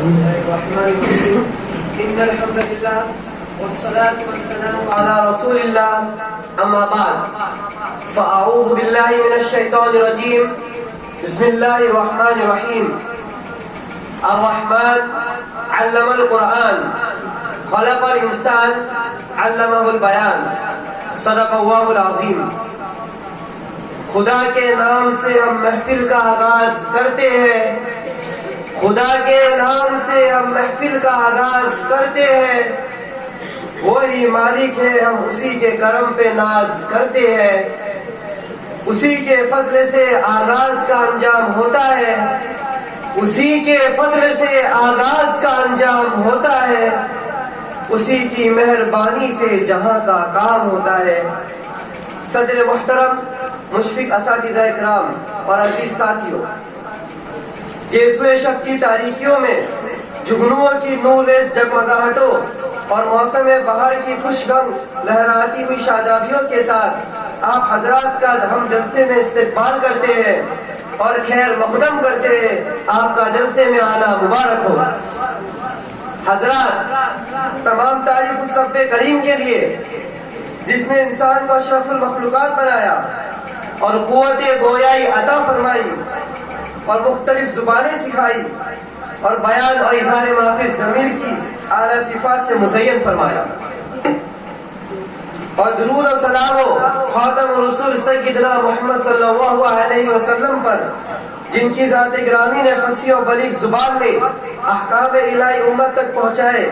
الرحمن الرحيم إن الحمد لله والصلاة والسلام على رسول الله أما بعد فأعوذ بالله من الشيطان الرجيم بسم الله الرحمن الرحيم الرحمن علم القرآن خلق الإنسان علمه البيان صدق اللہ العظیم۔ خدا کے نام سے ہم محفل کا آغاز کرتے ہیں، خدا کے نام سے ہم محفل کا آغاز کرتے ہیں، وہی مالک ہے ہم اسی کے کرم پہ ناز کرتے ہیں، اسی کے فضل سے آغاز کا انجام ہوتا ہے، اسی کے فضل سے آغاز کا انجام ہوتا ہے، اسی کی مہربانی سے جہاں کا کام ہوتا ہے۔ صدر محترم، مشفق اساتذہ اکرام اور عزیز ساتھیوں، یہ سوئے شب کی تاریکیوں میں جگنوؤں کی نور ریز جگمگاہٹوں اور موسم بہار کی خوشگم لہراتی ہوئی شادابیوں کے ساتھ آپ حضرات کا ہم جلسے میں استقبال کرتے ہیں اور خیر مقدم کرتے ہیں۔ آپ کا جلسے میں آنا مبارک ہو۔ حضرات، تمام تعریف اس رب کریم کے لیے جس نے انسان کو اشرف المخلوقات بنایا اور قوت گویائی عطا فرمائی اور مختلف زبانیں سکھائی اور بیان اور اظہار محفظ ضمیر کی اعلیٰ صفات سے مزین فرمایا، اور درود و سلام ہو خاتم الرسول سیدنا محمد صلی اللہ علیہ وسلم پر، جن کی ذات گرامی نے فصیح و بلیغ زبان میں احکام الہی امت تک پہنچائے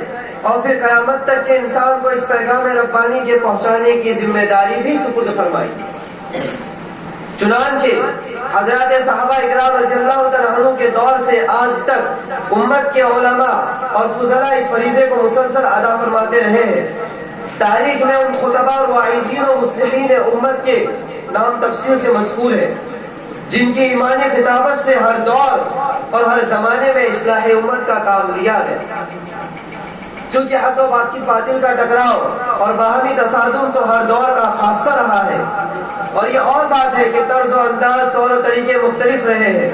اور پھر قیامت تک کے انسان کو اس پیغام ربانی کے پہنچانے کی ذمہ داری بھی سپرد فرمائی۔ چنانچہ حضرات صحابہ اکرام رضی اللہ تعالیٰ عنہ کے دور سے آج تک امت کے علماء اور فضلاء اس فریضے کو مسلسل ادا فرماتے رہے ہیں۔ تاریخ میں ان خطباء اور واعظین و مصلحین امت کے نام تفصیل سے مذکور ہے، جن کی ایمانی خطابت سے ہر دور اور ہر زمانے میں اصلاح امت کا کام لیا گیا۔ چونکہ حق و باطل کا ٹکراؤ اور باہمی تصادم تو ہر دور کا خاصہ رہا ہے، اور یہ اور بات ہے کہ طرز و انداز طور و طریقے مختلف رہے ہیں،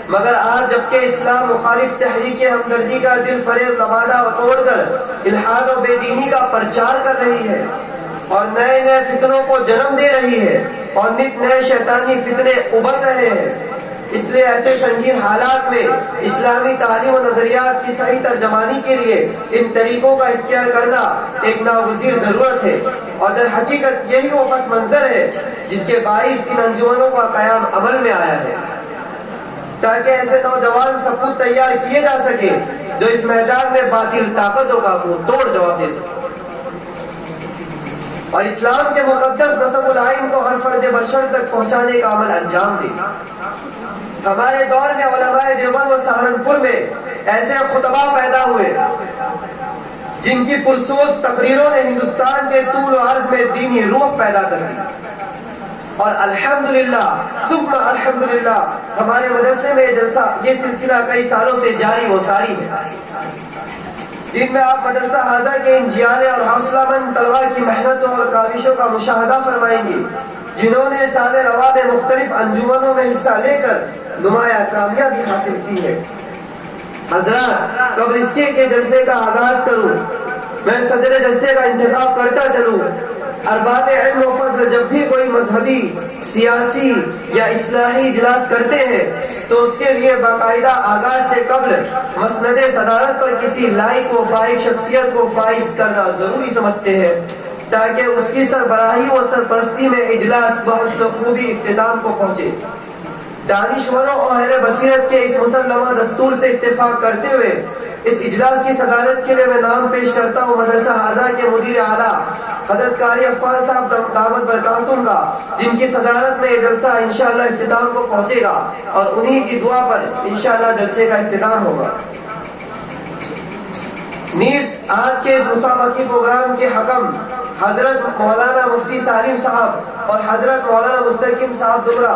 مگر آج جبکہ اسلام مخالف تحریک ہمدردی کا دل فریب لبادہ توڑ کر الحاد و بے دینی کا پرچار کر رہی ہے اور نئے نئے فتنوں کو جنم دے رہی ہے اور نت نئے شیطانی فتنے ابھر رہے ہیں، اس لیے ایسے سنگین حالات میں اسلامی تعلیم و نظریات کی صحیح ترجمانی کے لیے ان طریقوں کا اختیار کرنا ایک ناگزیر ضرورت ہے، اور در حقیقت یہی وہ پس منظر ہے جس کے باعث ان انجمنوں کا قیام عمل میں آیا ہے، تاکہ ایسے نوجوان سپوت تیار کیے جا سکے جو اس میدان میں باطل طاقتوں کا منہ توڑ جواب دے سکے اور اسلام کے مقدس نصب العین کو ہر فرد بشر تک پہنچانے کا عمل انجام دے۔ ہمارے دور میں علماء دیوبند و سہارنپور میں ایسے خطباء پیدا ہوئے جن کی پرسوز تقریروں نے ہندوستان کے طول و عرض میں دینی روح پیدا کر دی، اور الحمدللہ ثم الحمدللہ ہمارے مدرسے میں یہ سلسلہ کئی سالوں سے جاری و ساری ہے، جن میں آپ مدرسہ حاضہ کے ان جیالے اور حوصلہ مند طلباء کی محنتوں اور کاوشوں کا مشاہدہ فرمائیں گے، جنہوں نے سال رواں میں مختلف انجمنوں میں حصہ لے کر نمایاں کامیابی حاصل کی ہے۔ حضرات، قبل اس کے جلسے کا آغاز کروں، میں صدر جلسے کا انتخاب کرتا چلوں۔ ارباب علم و فضل جب بھی کوئی مذہبی، سیاسی یا اصلاحی اجلاس کرتے ہیں تو اس کے لیے باقاعدہ آغاز سے قبل مسند صدارت پر کسی لائق و فائق شخصیت کو فائز کرنا ضروری سمجھتے ہیں، تاکہ اس کی سربراہی و سرپرستی میں اجلاس بحسن خوبی اختتام کو پہنچے۔ دانشوروں اور اہل بصیرت کے اس مسلمہ دستور سے اتفاق کرتے ہوئے اس اجلاس کی صدارت کے لیے میں نام پیش کرتا ہوں مدرسہ حاضہ کے مدیر اعلیٰ حضرت قاری عفان صاحب دامت برکاتہم کا، جن کی صدارت میں یہ جلسہ انشاءاللہ اختتام کو پہنچے گا اور انہی کی دعا پر انشاءاللہ جلسے کا اختتام ہوگا۔ نیز آج کے اس مسابقتی پروگرام کے حکم حضرت مولانا مفتی سالم صاحب اور حضرت مولانا مستقیم صاحب دمرہ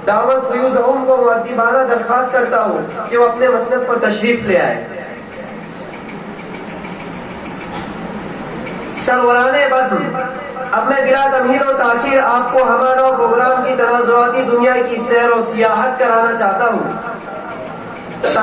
دعوت فیوزہم کو مؤدبانہ درخواست کرتا ہوں کہ وہ اپنے مسند پر تشریف لے آئے۔ سروران بزم، اب میں بلا تمہید و تاخیر آپ کو ہمارا پروگرام کی تنازعاتی دنیا کی سیر و سیاحت کرانا چاہتا ہوں،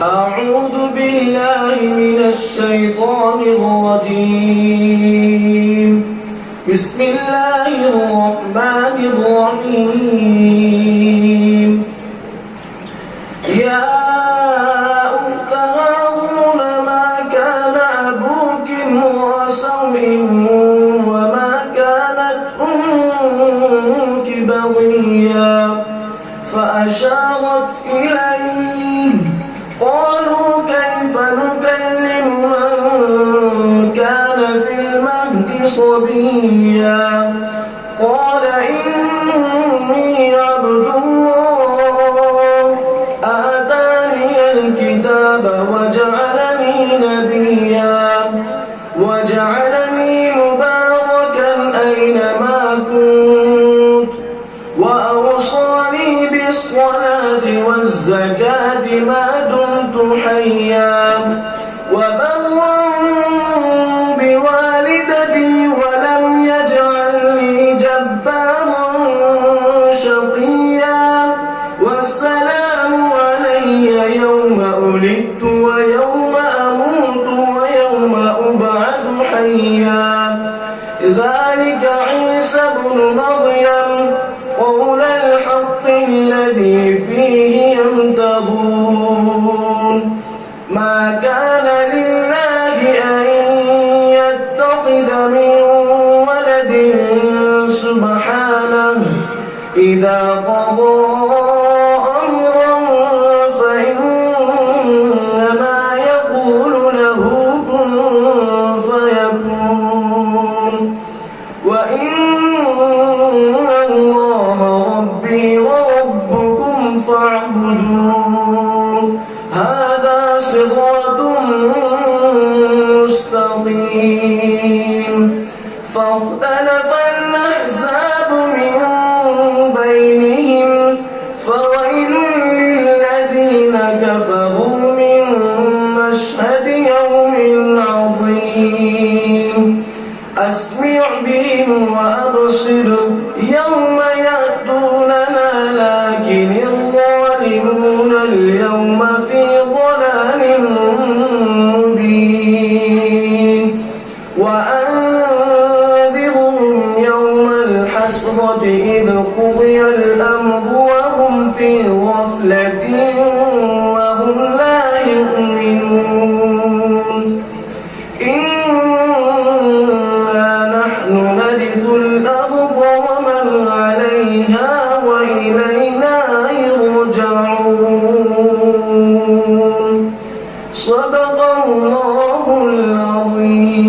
أعوذ بالله من الشيطان الرجيم. بسم الله الرحمن الرحيم. يا أخت هارون ما كان أبوك امرأ سوء وما كانت أمك بغيا فأشارت إليه قالوا كيف نكلم من كان في المهد صبيا قال إني عبد الله آتاني الكتاب وجعلني نبيا وجعلني مباركا أينما كنت وأوصاني بالصلاة والزكاة ما دمت حيا وبرا بوالدتي ولم يجعلني جبارا شقيا والسلام علي يوم ولدت ويوم أموت ويوم أبعث حيا ذلك عيسى ابن مريم قول الحق الذي فيه يمترون ما كان لله أن يتخذ من ولد سبحانه إذا قضى أمرا فإنما يقول له كن فيكون وإن الله ربي وربكم فاعبدوه هذا صراط مستقيم فاختلف الأحزاب من بينهم فويل للذين كفروا من مشهد يوم عظيم أسمع بهم وأبصر يوم يأتوننا لكن الظالمون اليوم في ضلال مبين وأنذرهم يوم الحسرة إذ قضي الأمر وهم في غفلة وهم لا يؤمنون إنا نحن نرث الأرض ومن عليها وإلينا يرجعون صدق الله العظيم.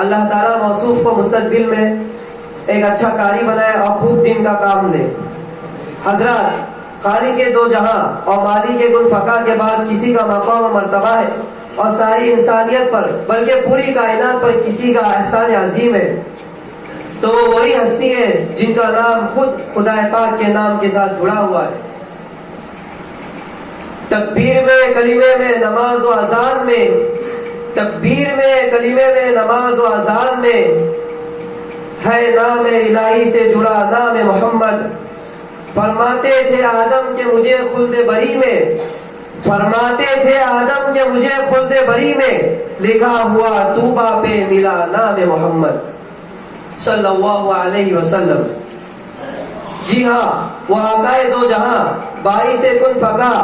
اللہ تعالیٰ موصوف کو مستقبل میں ایک اچھا قاری بنائے اور خوب دین کا کام دے۔ حضرات، خالق کے دو جہاں اور مالک کے گل فقا کے بعد کسی کا مقام و مرتبہ ہے اور ساری انسانیت پر بلکہ پوری کائنات پر کسی کا احسان عظیم ہے تو وہ وہی ہستی ہے جن کا نام خود خدا پاک کے نام کے ساتھ جڑا ہوا ہے۔ تکبیر میں، کلمے میں، نماز و اذان میں، تکبیر میں، کلمے میں، نماز و اذان میں ہے نام الہی سے جڑا نام محمد۔ فرماتے تھے آدم کہ مجھے خلد بری میں، فرماتے تھے آدم کہ مجھے خلد بری میں لکھا ہوا طوبہ پہ ملا نام محمد صلی اللہ علیہ وسلم۔ جی ہاں، وہ آقائے دو جہاں، باعث کن فقا،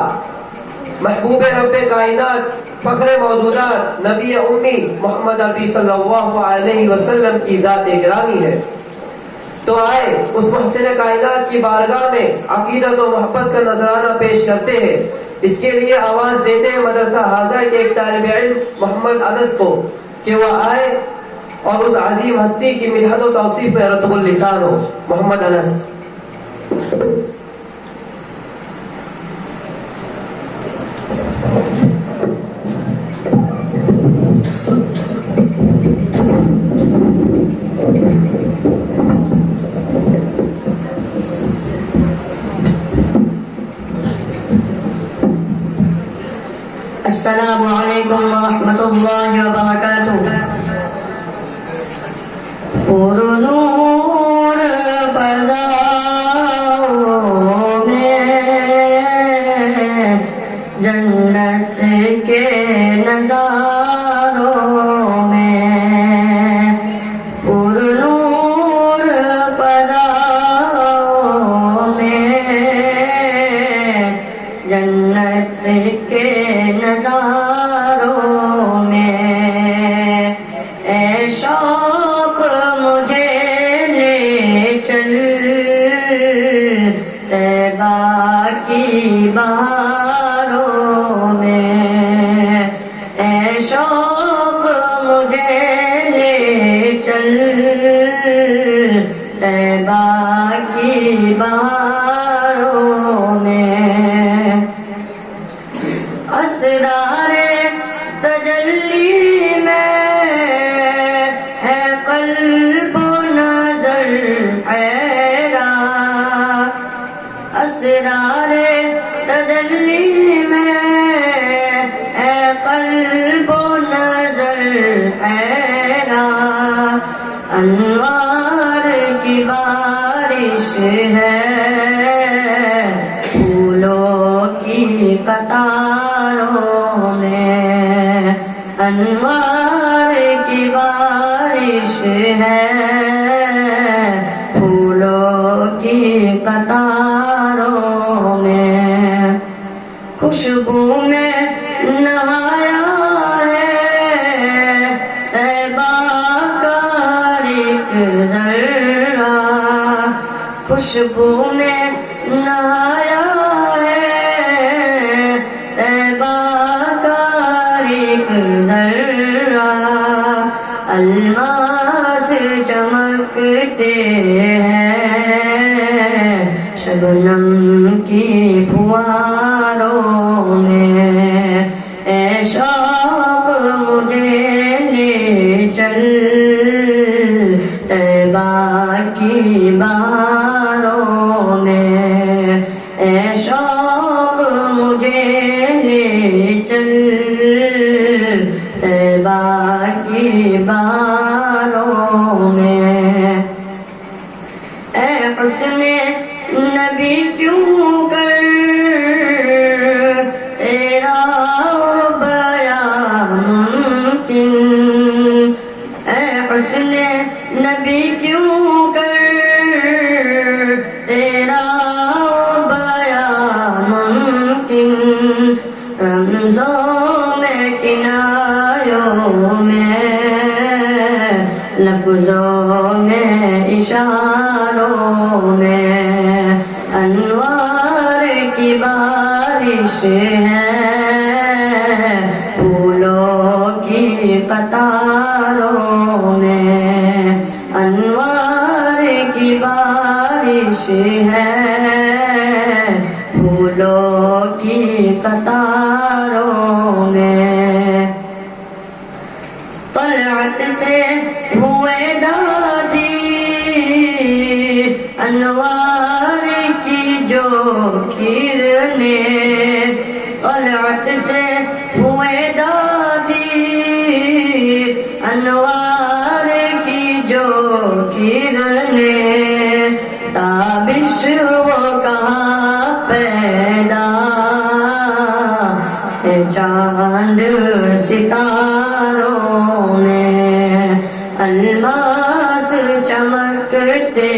محبوب رب کائنات، فخر موجودات، نبی امی محمد عربی صلی اللہ علیہ وسلم کی ذات گرامی ہے۔ تو آئے اس محسن کائنات کی بارگاہ میں عقیدت و محبت کا نذرانہ پیش کرتے ہیں۔ اس کے لیے آواز دیتے ہیں مدرسہ حاضہ کے ایک طالب علم محمد انس کو کہ وہ آئے اور اس عظیم ہستی کی مدحت و توصیف میں رطب اللسان ہو۔ محمد انس۔ السلام علیکم ورحمۃ اللہ وبرکاتہ۔ پر نور فضاؤں میں جنت کے نظاروں میں، پر نور فضاؤں میں جنت کے نظاروں میں، اے شوق مجھے لے چل طیبہ کی بہاروں میں، اے شوق مجھے لے چل طیبہ کی بہاروں میں، اسرار تجلی میں ہے قلب و نظر حیران، اسرار تجلی میں ہے قلب و نظر حیران، انوار کی بارش ہے پھولوں کی قطاروں میں، انوار کی بارش ہے پھولوں کی قطاروں میں، خوشبو میں نہایا ہے طیبہ کا ایک ذرہ، خوشبو میں نہایا ہے طیبہ کا ایک ذرہ، الماس چمکتے ہیں شبنم کی پھواروں میں، اے شوق مجھے لے چل طیبہ کی بہاروں میں، اے شوق مجھے لے چل طیبہ کی بہاروں میں، اے حسن نبی کیوں کر تیرا بیان ممکن، اے حسن نبی کیوں کر تیرا بیان ممکن، رمزوں میں کنایوں میں لفظوں میں اشاروں میں، انوار کی بارش ہے پھولوں کی قطاروں میں، بارش ہے پھولوں کی قطاروں میں، طلعت سے ہوئے دادی انوار کی جو کرنیں، طلعت سے ہوئے دادی انوار کی جو کرنیں، تابش وہ کہاں پیدا ہے چاند ستاروں میں، الماس چمکتے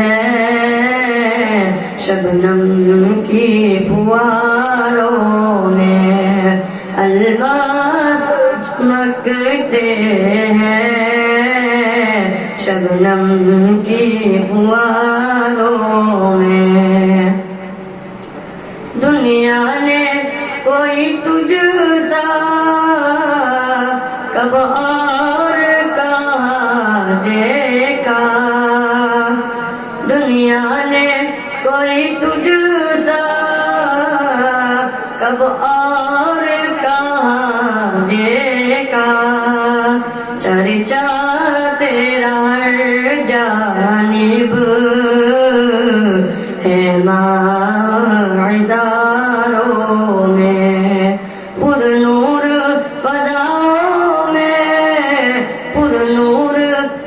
ہیں شبنم کی پھواروں میں، الماس چمکتے ہیں شبنم کی پھواروں میں، دنیا نے کوئی تجھ سا کب اور کہاں دیکھا، دنیا نے کوئی تجھ سا کب اور کہاں دیکھا، چرچا تیرا ہر جانب ہے معزاروں میں، پر نور فضاؤں میں، پر نور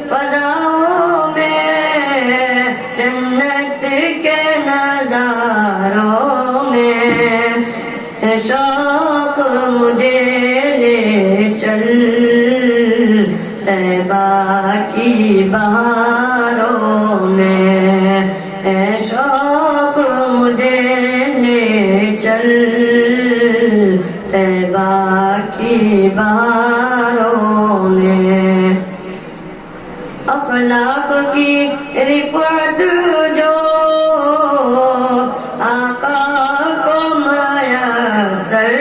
فضاؤں میں، جنت کے نظاروں میں، شوق مجھے لے چل طیبہ کی بہاروں میں، اے شوق مجھے لے چل طیبہ کی بہاروں میں، اخلاق کی رفعت جو آقا کو میسر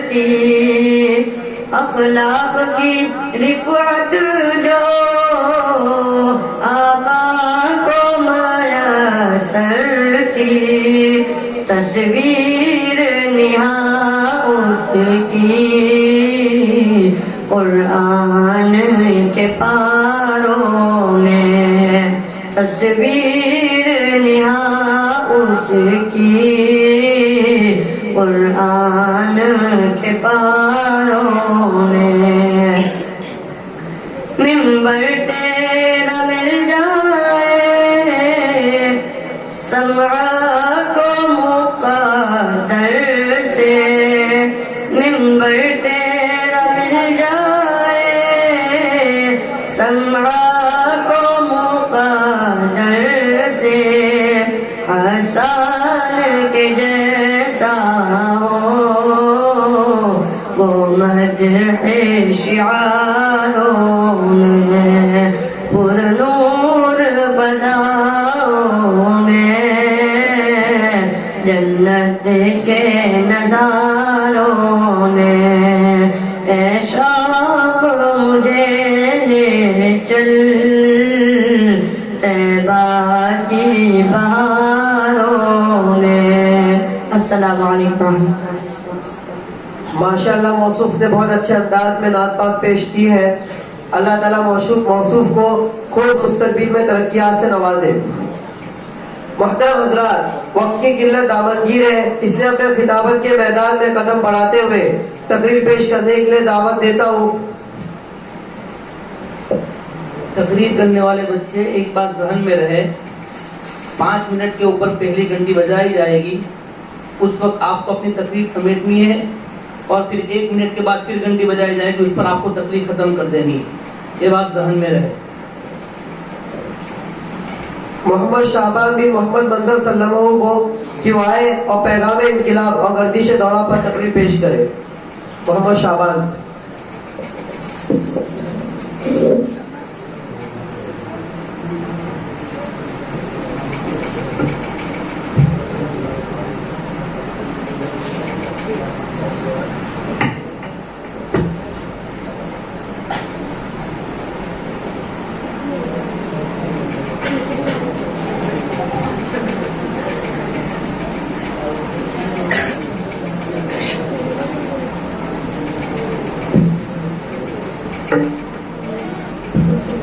تھی، اخلاق کی رفعت جو آقا کو میسر تھی، تصویر نہا اس کی قرآن کے پاروں میں، تصویر نہا اس کی قرآن کے پاروں میں، منبر تیرا مل جائے سمعہ کو مقدر سے، منبر تیرا مل جائے سمعہ کو مقدر سے، حسان کے جیسا ہو وہ مدح شعاروں میں، پر نور بداؤں میں، جنت کے نظاروں میں، اے شوق مجھے لے چل طیبہ کی بہاروں میں۔ السلام علیکم۔ ماشاءاللہ موصوف نے بہت اچھے انداز میں نعت پاک پیش کی ہے، اللہ تعالیٰ موصوف کو خوب مستقبل میں ترقیات سے نوازے۔ محترم حضرات، وقت کی قلت دامنگیر ہے، اس لیے اپنے خطابت کے میدان میں قدم بڑھاتے ہوئے تقریر پیش کرنے کے لیے دعوت دیتا ہوں۔ تقریر کرنے والے بچے ایک بات ذہن میں رہے، 5 منٹ کے اوپر پہلی گھنٹی بجائی جائے گی، اس وقت آپ کو اپنی تقریر سمیٹنی ہے، اور پھر 1 منٹ کے بعد پھر گھنٹی بجائی جائے گی، اس پر آپ کو تقریر ختم کر دینی ہے، یہ بات ذہن میں رہے۔ محمد شعبان بن محمد منظر صلی اللہ علیہ وسلم کو کیوائے اور پیغام انقلاب اور گردش دورہ پر تقریر پیش کرے۔ محمد شعبان۔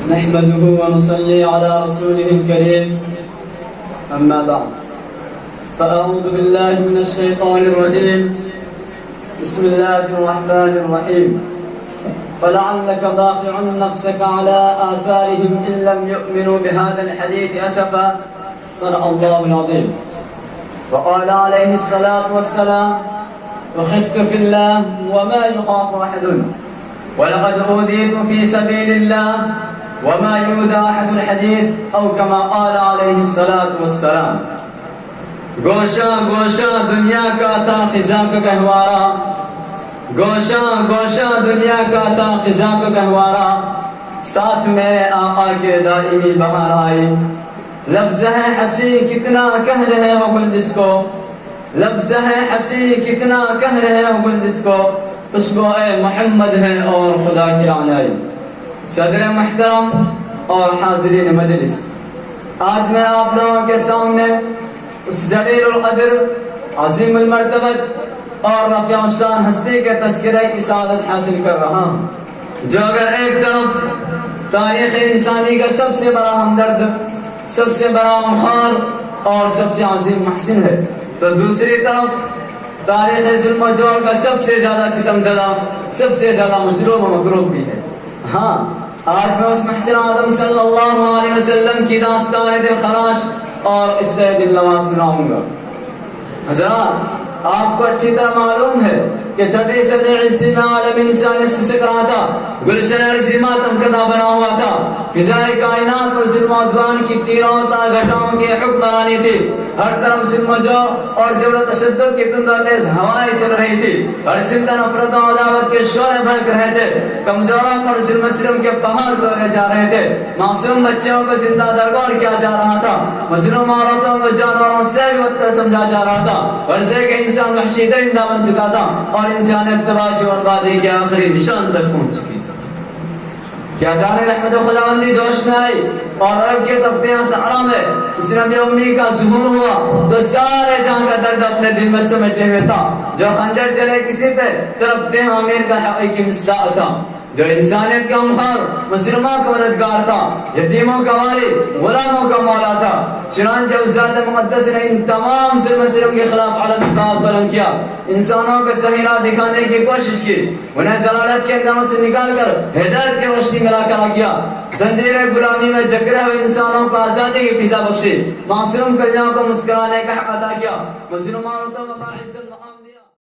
نحمده ونصلي على رسوله الكريم أما بعد فأعوذ بالله من الشيطان الرجيم بسم الله الرحمن الرحيم فلعلك باخع نفسك على آثارهم إن لم يؤمنوا بهذا الحديث أسفا صدق الله العظيم وقال عليه الصلاة والسلام وخفت في الله وما يخاف أحد ولقد أوذيت في سبيل الله وما يؤذى أحد الحديث أو كما قال عليه الصلاة والسلام گوشا گوشا دنیا کا تھا خزاں کا گہوارہ گوشا گوشا دنیا کا تھا خزاں کا گہوارہ ساتھ میں آقا کے دائمی بہار آئی لفظ ہے ہنسی کتنا کہہ رہے ہو گل جس کو لفظ ہے ہنسی کتنا کہہ رہے ہو گل جس کو خوشبو اے محمد ہے اور خدا کی رعنائی صدر محترم اور حاضرین مجلس آج میں آپ لوگوں کے سامنے اس جلیل القدر عظیم المرتبت اور رفیع الشان ہستی کے تذکرے کی سعادت حاصل کر رہا ہوں جو اگر ایک طرف تاریخ انسانی کا سب سے بڑا ہمدرد سب سے بڑا غمخوار اور سب سے عظیم محسن ہے تو دوسری طرف تاریخ ظلم و جور کا سب سے زیادہ ستم زدہ سب سے زیادہ مظلوم و مغروب بھی ہے ہاں آج میں اس محسن آدم صلی اللہ علیہ وسلم کی داستان دل خراش اور اس سے دل نواز سناؤں گا حضرات آپ کو اچھی طرح معلوم ہے کہ چھٹی صدی عیسوی میں عالم انسان اس سے رہا تھا گلشن عرضی ماتم کدا بنا ہوا تھا فضائے کائنات پر ظلم و عدوان کی تیروں تا گھٹاؤں کی حکمرانی تھی ہر طرف ظلم و جور اور جبر و تشدد کی تند و تیز ہوائیں چل رہی تھی ہر سمت نفرت و عداوت کے شعلے بھڑک رہے تھے کمزوروں پر ظلم و ستم کے پہاڑ توڑے جا رہے تھے معصوم بچوں کو زندہ درگور کیا جا رہا تھا مظلوم عورتوں کو جانوروں سے بھی بدتر سمجھا جا رہا تھا ورثے کے انسان وحشی درندہ بن چکا تھا اور انسانیت تباہی اور بربادی کے آخری نشان تک پہنچ چکی تھی کیا جانے رحمت خداوندی جوش میں آئی اور عرب کے طبقیاں صحرا میں اس نبی امی کا ظہور ہوا تو سارے جہاں کا درد اپنے دل میں سمیٹے ہوئے تھا جو خنجر چلے کسی پہ تڑپتے ہیں امیر کا حقیقی مصداق تھا جو انسانیت کا مخار مسلموں کا مددگار تھا یتیموں کا والد غلاموں کا مولا تھا چنانچہ اس ذات مقدس نے ان تمام ظلم کے خلاف علم اطاعت بلند کیا انسانوں کو صحیح راہ دکھانے کی کوشش کی انہیں ضلالت کے اندروں سے نکال کر ہدایت کی روشنی میں لا کر کیا زنجیر غلامی میں جکڑے ہوئے انسانوں کو آزادی کی فضا بخشی معصوم کلیوں کو مسکرانے کا حق عطا کیا مظلوم عورتوں کو باعزت مقام دیا